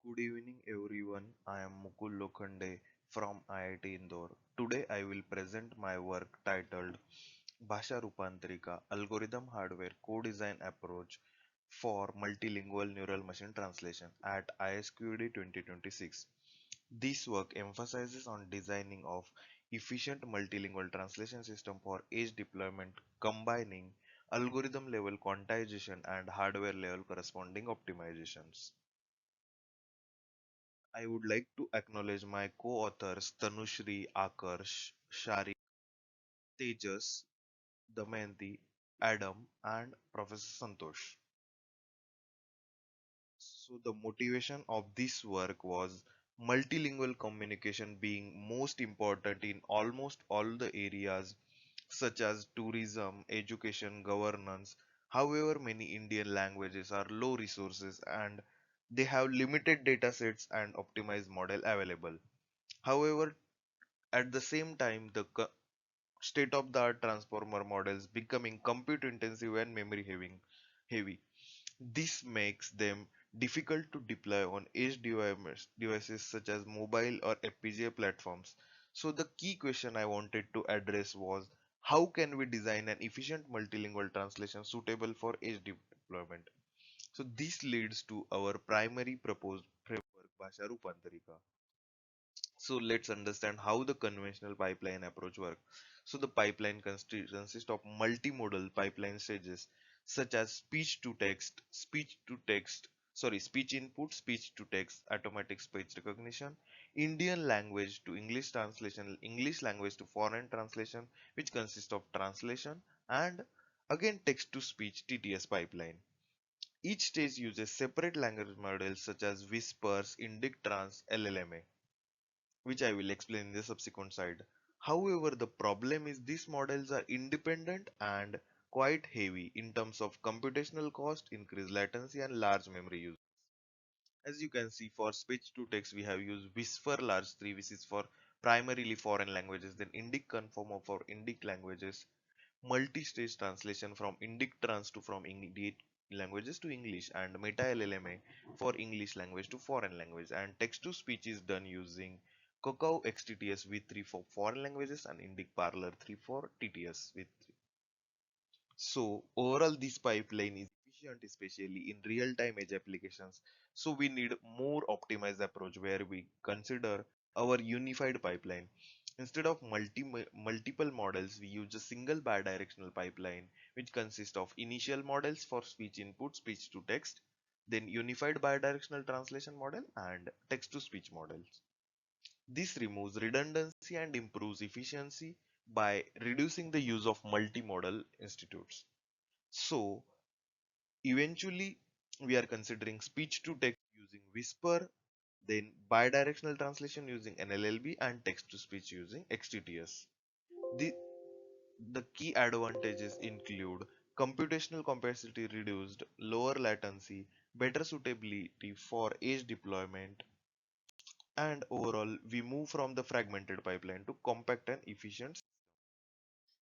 Good evening everyone. I am Mukul Lokhande from IIT Indore. Today I will present my work titled Bhasha-Rupantarika Algorithm Hardware Co-Design Approach for Multilingual Neural Machine Translation at ISQD 2026. This work emphasizes on designing of efficient multilingual translation system for edge deployment combining algorithm level quantization and hardware level corresponding optimizations. I would like to acknowledge my co-authors Tanushri, Akarsh, Shari, Tejas, Damayanti, Adam, and Professor Santosh. So the motivation of this work was multilingual communication being most important in almost all the areas such as tourism, education, governance. However, many Indian languages are low resources and they have limited data sets and optimized model available. However, at the same time, the state-of-the-art transformer models becoming compute intensive and heavy. This makes them difficult to deploy on edge devices such as mobile or FPGA platforms. So the key question I wanted to address was how can we design an efficient multilingual translation suitable for edge deployment? So this leads to our primary proposed framework, Bhasha-Rupantarika. So let's understand how the conventional pipeline approach works. So the pipeline consists of multimodal pipeline stages such as speech input, speech to text, automatic speech recognition, Indian language to English translation, English language to foreign translation, which consists of translation and again text to speech TTS pipeline. Each stage uses separate language models such as Whispers, Indic-Trans, LLMA, which I will explain in the subsequent slide. However, the problem is these models are independent and quite heavy in terms of computational cost, increased latency, and large memory use. As you can see, for speech to text, we have used Whisper Large 3, which is for primarily foreign languages, then Indic Conformer for Indic languages, multi-stage translation from Indic trans to from Indic languages to English, and Meta LLMA for English language to foreign language, and text to speech is done using Cacao XTTS v3 for foreign languages and Indic Parler 3 for TTS v3. So overall this pipeline is efficient especially in real-time edge applications. So we need more optimized approach where we consider our unified pipeline. Instead of multiple models, we use a single bidirectional pipeline which consists of initial models for speech input, speech to text, then unified bidirectional translation model and text to speech models. This removes redundancy and improves efficiency by reducing the use of multimodal institutes. So eventually we are considering speech to text using Whisper, then bidirectional translation using NLLB and text to speech using XTTS. The, the key advantages include computational capacity reduced, lower latency, better suitability for edge deployment, and overall we move from the fragmented pipeline to compact and efficient.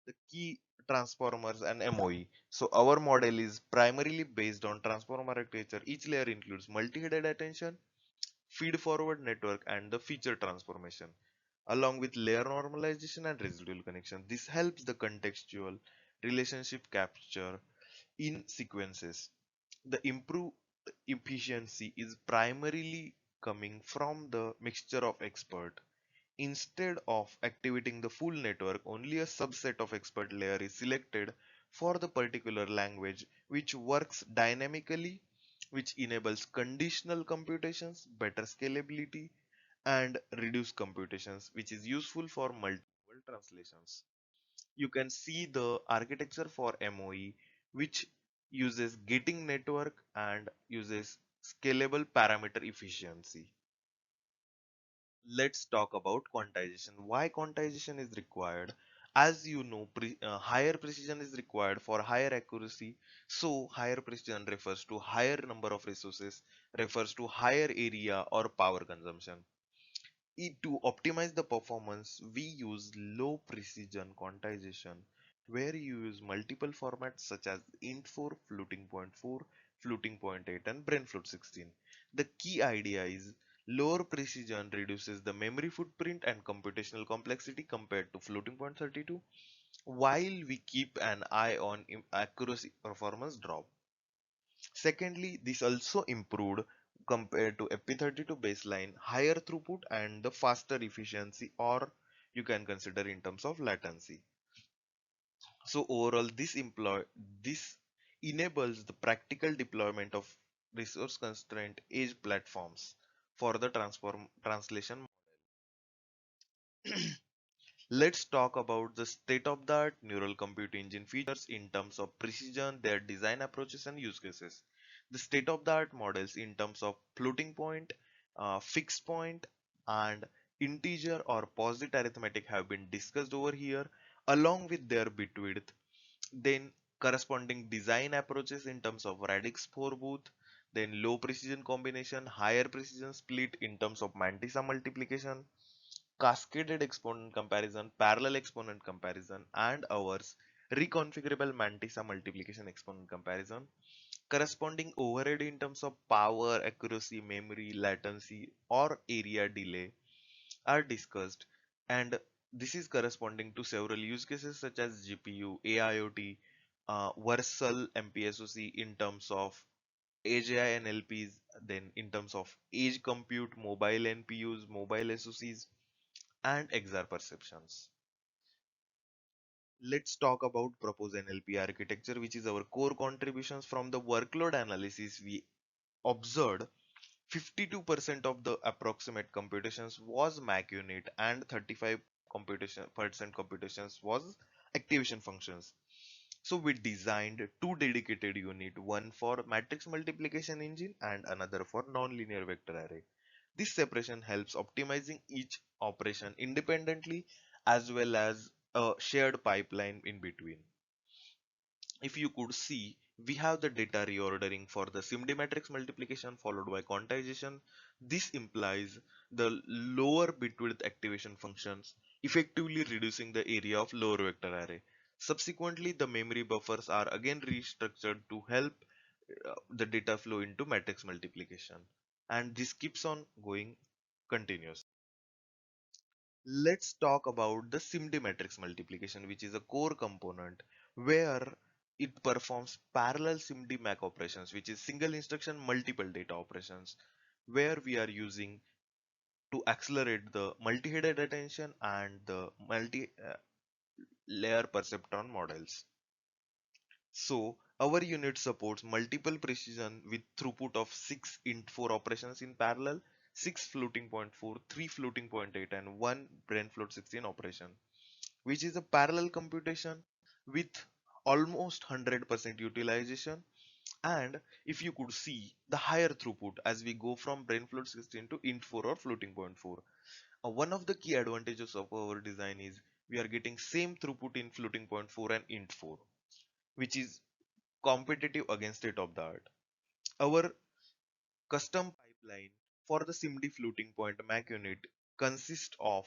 The key transformers and MOE. So our model is primarily based on transformer architecture. Each layer includes multi-headed attention, feed forward network, and the feature transformation, along with layer normalization and residual connection. This helps the contextual relationship capture in sequences. The improved efficiency is primarily coming from the mixture of expert. Instead of activating the full network, only a subset of expert layer is selected for the particular language, which works dynamically, which enables conditional computations, better scalability, and reduced computations, which is useful for multiple translations. You can see the architecture for MOE, which uses gating network and uses scalable parameter efficiency. Let's talk about quantization. Why quantization is required? As you know, higher precision is required for higher accuracy. So higher precision refers to higher number of resources, refers to higher area or power consumption. To optimize the performance, we use low precision quantization where you use multiple formats such as int4, floating point 4, floating point 8, and brain float 16. The key idea is lower precision reduces the memory footprint and computational complexity compared to floating point 32, while we keep an eye on accuracy performance drop. Secondly, this also improved compared to FP32 baseline, higher throughput and the faster efficiency, or you can consider in terms of latency. So overall, this enables the practical deployment of resource constraint edge platforms for the transform translation. Let's talk about the state-of-the-art neural compute engine features in terms of precision, their design approaches and use cases. The state-of-the-art models in terms of floating point, fixed point, and integer or posit arithmetic have been discussed over here, along with their bit width. Then corresponding design approaches in terms of radix 4 booth, then low precision combination, higher precision split in terms of mantissa multiplication, cascaded exponent comparison, parallel exponent comparison, and ours reconfigurable mantissa multiplication exponent comparison, corresponding overhead in terms of power, accuracy, memory, latency, or area delay are discussed, and this is corresponding to several use cases such as GPU, AIoT, Versal MPSoC in terms of edge AI NLPs, then in terms of edge compute, mobile NPUs, mobile SoCs, and XR perceptions. Let's talk about proposed NLP architecture, which is our core contributions from the workload analysis. We observed 52% of the approximate computations was Mac unit and 35 percent computations was activation functions. So we designed two dedicated unit, one for matrix multiplication engine and another for nonlinear vector array. This separation helps optimizing each operation independently as well as a shared pipeline in between. If you could see, we have the data reordering for the SIMD matrix multiplication followed by quantization. This implies the lower bit width activation functions, effectively reducing the area of lower vector array. Subsequently, the memory buffers are again restructured to help the data flow into matrix multiplication. And this keeps on going continuous. Let's talk about the SIMD matrix multiplication, which is a core component where it performs parallel SIMD MAC operations, which is single instruction multiple data operations, where we are using to accelerate the multi-headed attention and the multi-layer perceptron models. So our unit supports multiple precision with throughput of 6 int 4 operations in parallel, 6 floating point 4, 3 floating point 8 and 1 brain float 16 operation, which is a parallel computation with almost 100% utilization. And if you could see the higher throughput as we go from brain float 16 to int 4 or floating point 4. One of the key advantages of our design is we are getting same throughput in floating point 4 and int 4, which is competitive against state of the art. Our custom pipeline for the SIMD floating point MAC unit consists of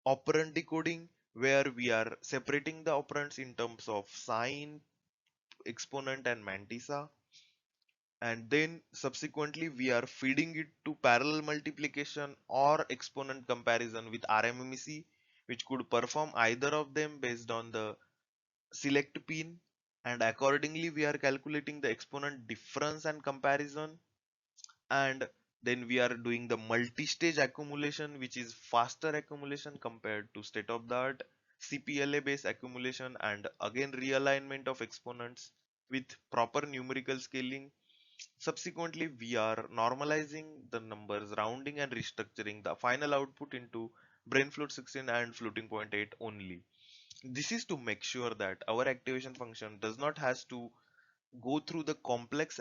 operand decoding, where we are separating the operands in terms of sign, exponent, and mantissa, and then subsequently we are feeding it to parallel multiplication or exponent comparison with RMMEC, which could perform either of them based on the select pin, and accordingly we are calculating the exponent difference and comparison, and then we are doing the multi-stage accumulation, which is faster accumulation compared to state of the art CPLA based accumulation, and again realignment of exponents with proper numerical scaling. Subsequently, we are normalizing the numbers, rounding and restructuring the final output into brain float 16 and floating point 8 only. This is to make sure that our activation function does not has to go through the complex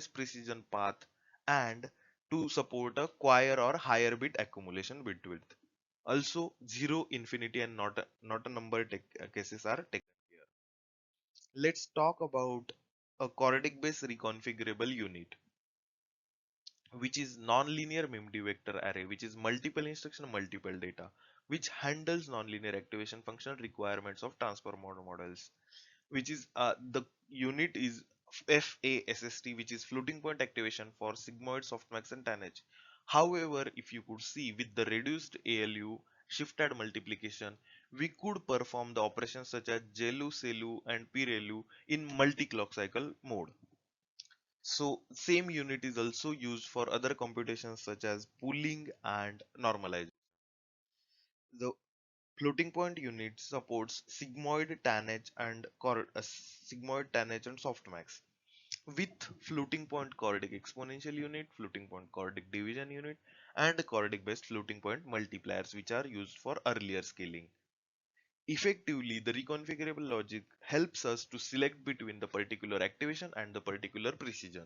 precision path, and to support a choir or higher bit accumulation bit width. Also, zero, infinity, and not a number cases are taken here. Let's talk about a chorotic based reconfigurable unit, which is non-linear memory vector array, which is multiple instruction, multiple data, which handles non-linear activation function requirements of transformer models, which is the unit is FASST, which is floating point activation for sigmoid softmax and tannage. However, if you could see with the reduced ALU shifted multiplication, we could perform the operations such as JLU, CELU and PRELU in multi-clock cycle mode. So same unit is also used for other computations such as pooling and normalization. The floating point unit supports sigmoid, tannage and sigmoid, tannage and softmax. With floating point choroidic exponential unit, floating point choroidic division unit, and choroidic based floating point multipliers, which are used for earlier scaling. Effectively, the reconfigurable logic helps us to select between the particular activation and the particular precision.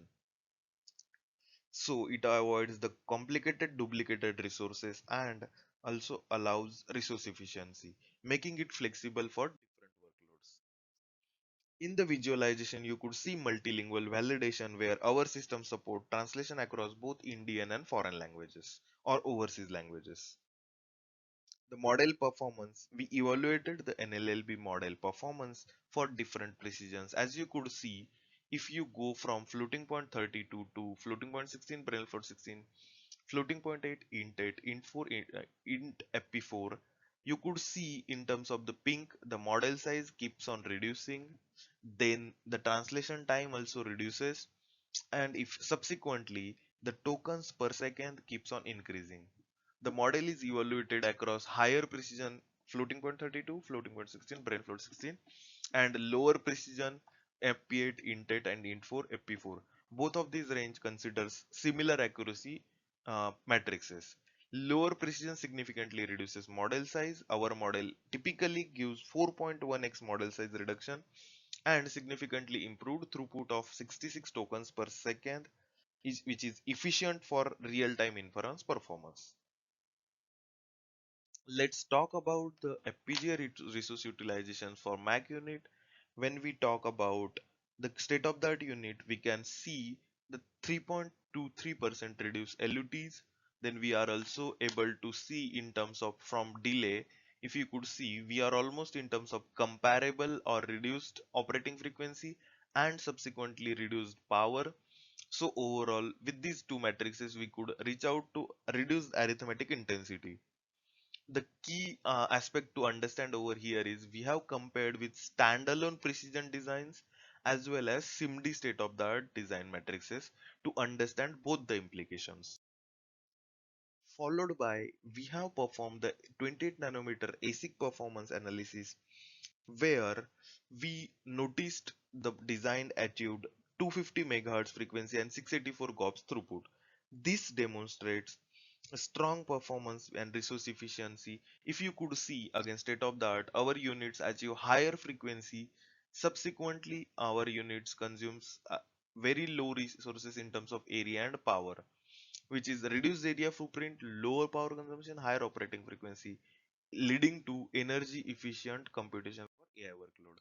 So it avoids the complicated duplicated resources and also allows resource efficiency, making it flexible for different workloads. In the visualization, you could see multilingual validation where our system support translation across both Indian and foreign languages or overseas languages. The model performance, we evaluated the NLLB model performance for different precisions. As you could see, if you go from floating point 32 to floating point 16, parallel float 16, floating point 8, int 8, int 4, int fp4, you could see in terms of the pink, the model size keeps on reducing, then the translation time also reduces, and if subsequently the tokens per second keeps on increasing. The model is evaluated across higher precision floating point 32, floating point 16, brain float 16, and lower precision FP8, int8, and int4, FP4. Both of these range considers similar accuracy matrices. Lower precision significantly reduces model size. Our model typically gives 4.1x model size reduction and significantly improved throughput of 66 tokens per second, which is efficient for real-time inference performance. Let's talk about the FPGA resource utilization for Mac unit. When we talk about the state of that unit, we can see the 3.23% reduced LUTs. Then we are also able to see in terms of from delay. If you could see, we are almost in terms of comparable or reduced operating frequency and subsequently reduced power. So overall, with these two matrices, we could reach out to reduce arithmetic intensity. The key aspect to understand over here is we have compared with standalone precision designs as well as SIMD state of the art design matrices to understand both the implications. Followed by we have performed the 28 nanometer ASIC performance analysis where we noticed the design achieved 250 MHz frequency and 684 GOPS throughput. This demonstrates a strong performance and resource efficiency. If you could see against state of the art, our units achieve higher frequency. Subsequently, our units consumes very low resources in terms of area and power, which is reduced area footprint, lower power consumption, higher operating frequency, leading to energy efficient computation for AI workload.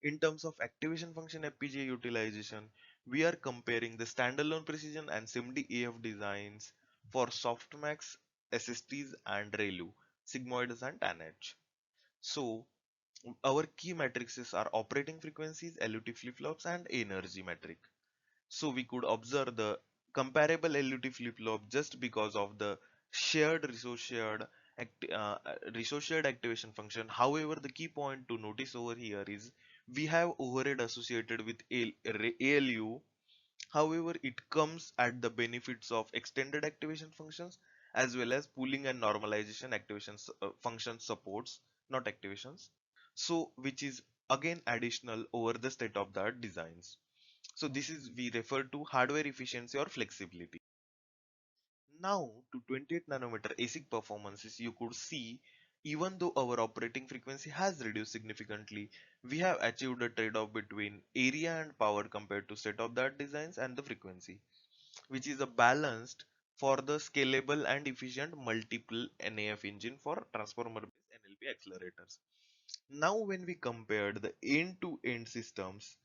In terms of activation function FPGA utilization, we are comparing the standalone precision and SIMD AF designs for softmax, SSTs and ReLU, sigmoids and tannage. So our key matrices are operating frequencies, LUT flip-flops and energy metric. So we could observe the comparable LUT flip-flop just because of the shared resource shared activation function. However, the key point to notice over here is we have overhead associated with ALU. However, it comes at the benefits of extended activation functions as well as pooling and normalization activations function supports, not activations. So which is again additional over the state of the art designs. So this is we refer to hardware efficiency or flexibility. Now to 28 nanometer ASIC performances, you could see even though our operating frequency has reduced significantly, we have achieved a trade-off between area and power compared to state-of-the-art designs and the frequency, which is a balanced for the scalable and efficient multiple NAF engine for transformer-based NLP accelerators. Now when we compared the end-to-end systems,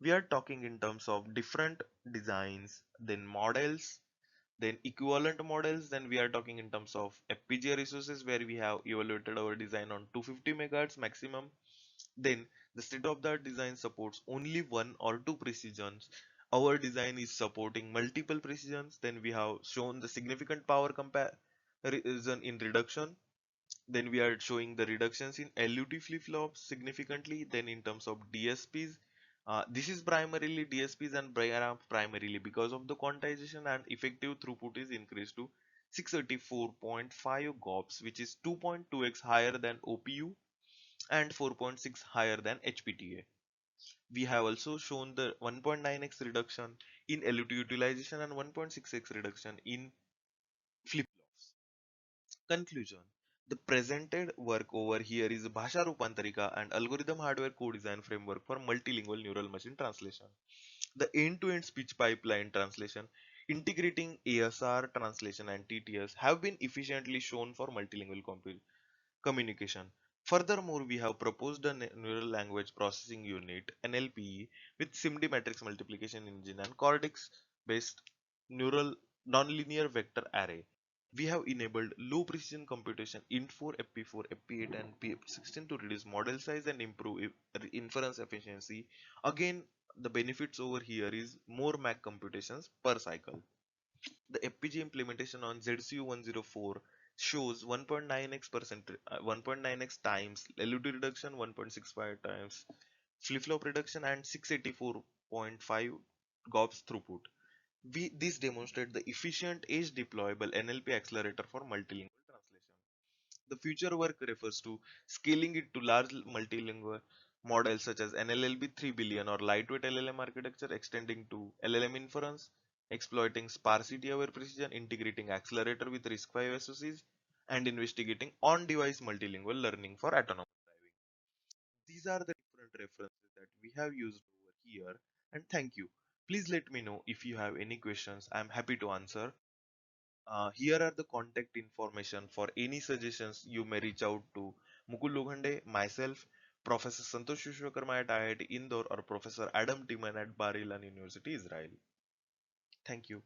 we are talking in terms of different designs, then models, then equivalent models, then we are talking in terms of FPGA resources where we have evaluated our design on 250 megahertz maximum, Then the state-of-the-art design supports only one or two precisions. Our design is supporting multiple precisions. Then we have shown the significant power comparison in reduction. Then we are showing the reductions in LUT flip-flops significantly. Then in terms of DSPs, this is primarily DSPs and primarily because of the quantization, and effective throughput is increased to 634.5 GOPS, which is 2.2x higher than OPU and 4.6 higher than HPTA. We have also shown the 1.9x reduction in LUT utilization and 1.6x reduction in flip-flops. Conclusion. The presented work over here is Bhasha-Rupantarika and algorithm hardware co-design framework for multilingual neural machine translation. The end-to-end speech pipeline translation, integrating ASR translation and TTS, have been efficiently shown for multilingual communication. Furthermore, we have proposed a neural language processing unit (NLPE) with SIMD matrix multiplication engine and cortex-based neural nonlinear vector array. We have enabled low precision computation int4, FP4, FP8, and P16 to reduce model size and improve inference efficiency. Again, the benefits over here is more MAC computations per cycle. The FPGA implementation on ZCU104 shows 1.9x 1.9x times LUT reduction, 1.65 times flip-flop reduction, and 684.5 GOPS throughput. This demonstrate the efficient edge deployable NLP accelerator for multilingual translation. The future work refers to scaling it to large multilingual models such as NLLB 3 billion or lightweight LLM architecture, extending to LLM inference, exploiting sparsity-aware precision, integrating accelerator with RISC-V SoCs, and investigating on-device multilingual learning for autonomous driving. These are the different references that we have used over here, and thank you. Please let me know if you have any questions. I am happy to answer. Here are the contact information. For any suggestions, you may reach out to Mukul Loghande, myself, Professor Santosh Vishwakarma at IIT Indore, or Professor Adam Timan at Bar Ilan University, Israel. Thank you.